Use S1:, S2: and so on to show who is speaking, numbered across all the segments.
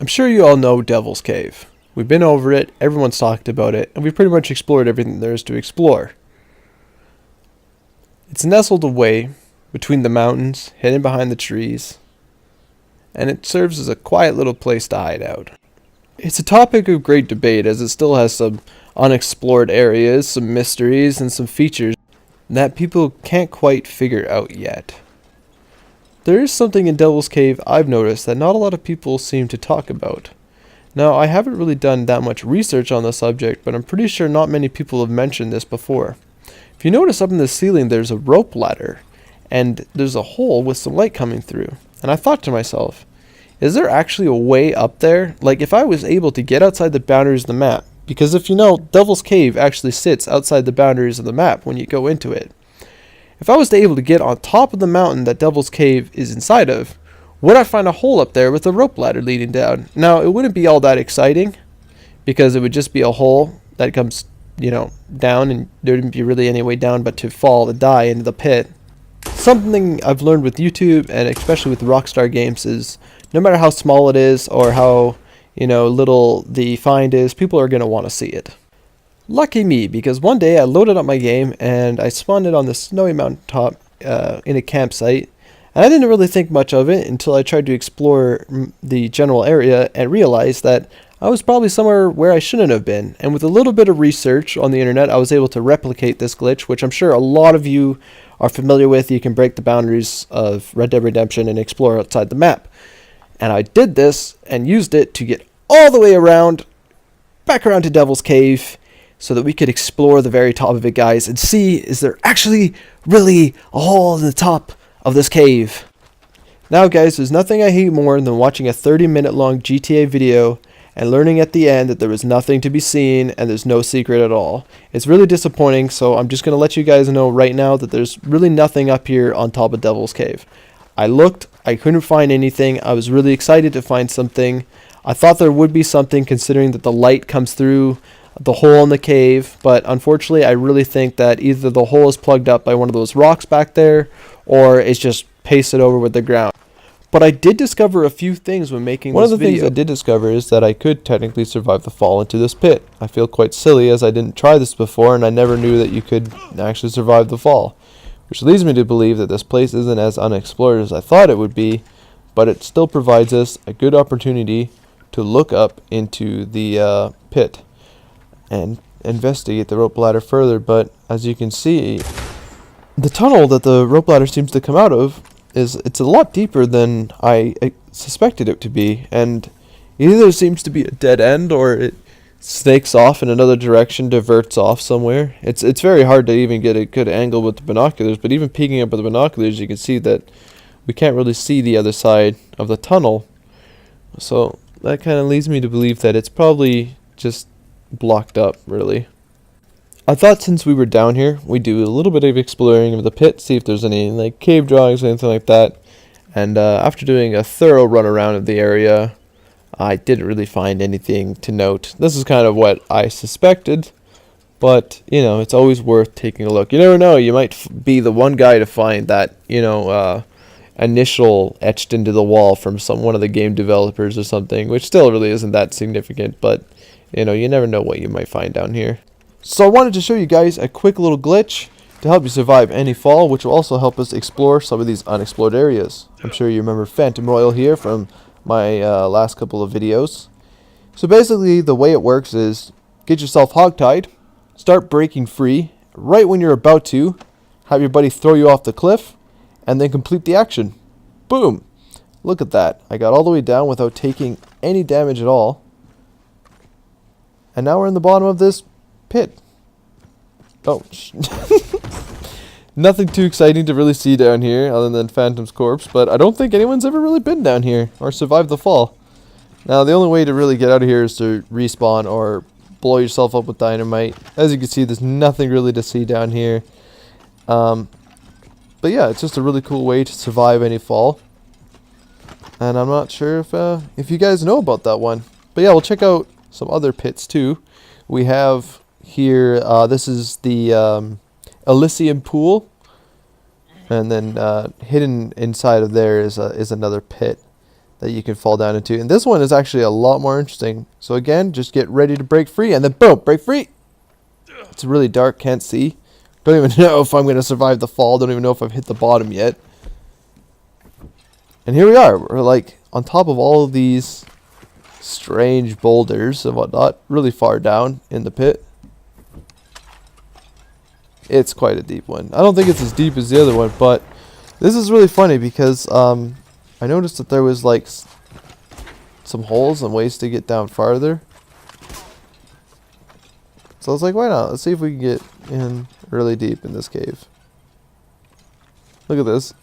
S1: I'm sure you all know Devil's Cave. We've been over it, everyone's talked about it, and we've pretty much explored everything there is to explore. It's nestled away between the mountains, hidden behind the trees, and it serves as a quiet little place to hide out. It's a topic of great debate as it still has some unexplored areas, some mysteries, and some features that people can't quite figure out yet. There is something in Devil's Cave I've noticed that not a lot of people seem to talk about. Now, I haven't really done that much research on the subject, but I'm pretty sure not many people have mentioned this before. If you notice up in the ceiling, there's a rope ladder, and there's a hole with some light coming through. And I thought to myself, is there actually a way up there? Like, if I was able to get outside the boundaries of the map, because if you know, Devil's Cave actually sits outside the boundaries of the map when you go into it. If I was able to get on top of the mountain that Devil's Cave is inside of, would I find a hole up there with a rope ladder leading down? Now, it wouldn't be all that exciting, because it would just be a hole that comes, down, and there wouldn't be really any way down but to fall and die into the pit. Something I've learned with YouTube, and especially with Rockstar games, is no matter how small it is, or how, little the find is, people are going to want to see it. Lucky me, because one day I loaded up my game and I spawned it on the snowy mountaintop in a campsite, and I didn't really think much of it until I tried to explore the general area and realized that I was probably somewhere where I shouldn't have been. And with a little bit of research on the internet, I was able to replicate this glitch, which I'm sure a lot of you are familiar with. You can break the boundaries of Red Dead Redemption and explore outside the map. And I did this and used it to get all the way around, back around to Devil's Cave, so that we could explore the very top of it, guys, and see, is there actually really a hole in the top of this cave? Now, guys, there's nothing I hate more than watching a 30-minute long GTA video and learning at the end that there was nothing to be seen and there's no secret at all. It's really disappointing, so I'm just going to let you guys know right now that there's really nothing up here on top of Devil's Cave. I looked, I couldn't find anything. I was really excited to find something. I thought there would be something considering that the light comes through the hole in the cave, but unfortunately I really think that either the hole is plugged up by one of those rocks back there, or it's just pasted over with the ground. But I did discover a few things when making this video. One of the things I did discover is that I could technically survive the fall into this pit. I feel quite silly as I didn't try this before and I never knew that you could actually survive the fall, which leads me to believe that this place isn't as unexplored as I thought it would be, but it still provides us a good opportunity to look up into the pit and investigate the rope ladder further. But as you can see, the tunnel that the rope ladder seems to come out of it's a lot deeper than I suspected it to be, and either there seems to be a dead end or it snakes off in another direction, diverts off somewhere. It's very hard to even get a good angle with the binoculars, but even peeking up with the binoculars you can see that we can't really see the other side of the tunnel. So that kind of leads me to believe that it's probably just blocked up, really. I thought since we were down here, we'd do a little bit of exploring of the pit, see if there's any cave drawings or anything like that. And after doing a thorough run around of the area, I didn't really find anything to note. This is kind of what I suspected, but it's always worth taking a look. You never know, you might be the one guy to find that initial etched into the wall from one of the game developers or something, which still really isn't that significant, but you never know what you might find down here. So I wanted to show you guys a quick little glitch to help you survive any fall, which will also help us explore some of these unexplored areas. I'm sure you remember Phantom Royal here from my last couple of videos. So basically the way it works is get yourself hogtied, start breaking free, right when you're about to, have your buddy throw you off the cliff, and then complete the action. Boom! Look at that. I got all the way down without taking any damage at all. And now we're in the bottom of this pit. Oh, nothing too exciting to really see down here other than Phantom's corpse, but I don't think anyone's ever really been down here or survived the fall. Now, the only way to really get out of here is to respawn or blow yourself up with dynamite. As you can see, there's nothing really to see down here. But yeah, it's just a really cool way to survive any fall. And I'm not sure if you guys know about that one. But yeah, we'll check out some other pits too. We have here, this is the Elysium Pool, and then hidden inside of there is another pit that you can fall down into. And this one is actually a lot more interesting. So again, just get ready to break free, and then boom, break free. It's really dark, can't see. Don't even know if I'm going to survive the fall. Don't even know if I've hit the bottom yet. And here we are. We're like on top of all of these strange boulders and whatnot, really far down in the pit. It's quite a deep one. I don't think it's as deep as the other one, but this is really funny because I noticed that there was like some holes and ways to get down farther. So I was like, why not? Let's see if we can get in really deep in this cave. Look at this.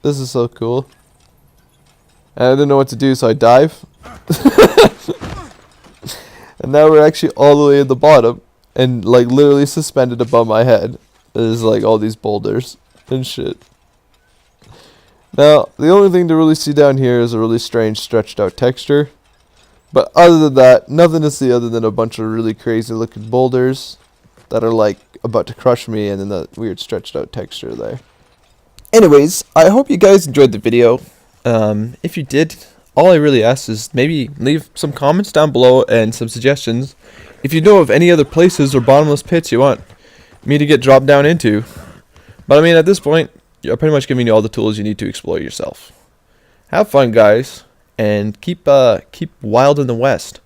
S1: This is so cool. And I didn't know what to do, so I dive. And now we're actually all the way at the bottom and like literally suspended above my head. There's like all these boulders and shit. Now, the only thing to really see down here is a really strange stretched out texture. But other than that, nothing to see other than a bunch of really crazy looking boulders that are like about to crush me, and then that weird stretched out texture there. Anyways, I hope you guys enjoyed the video. If you did, all I really ask is maybe leave some comments down below and some suggestions if you know of any other places or bottomless pits you want me to get dropped down into. But I mean, at this point, I'm pretty much giving you all the tools you need to explore yourself. Have fun, guys, and keep wild in the West.